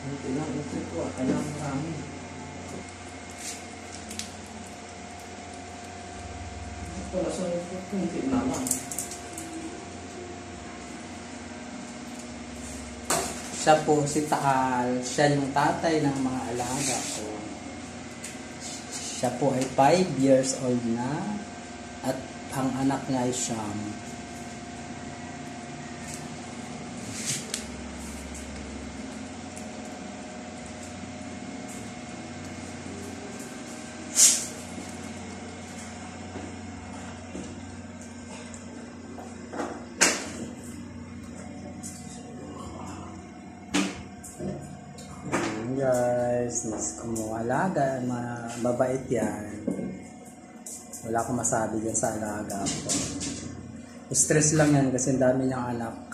Ito lang, ito ko. Kailangan marami. Wala sa kunti na lang. Siya po si Taal. Siya yung tatay ng mga alaga ko. Siya po ay 5 years old na. At ang anak niya ay Siyam. Guys, mas kumalaga, mabait yan. Wala akong masabi dyan sa alaga ko. Stress lang yan kasi dami niyang anak.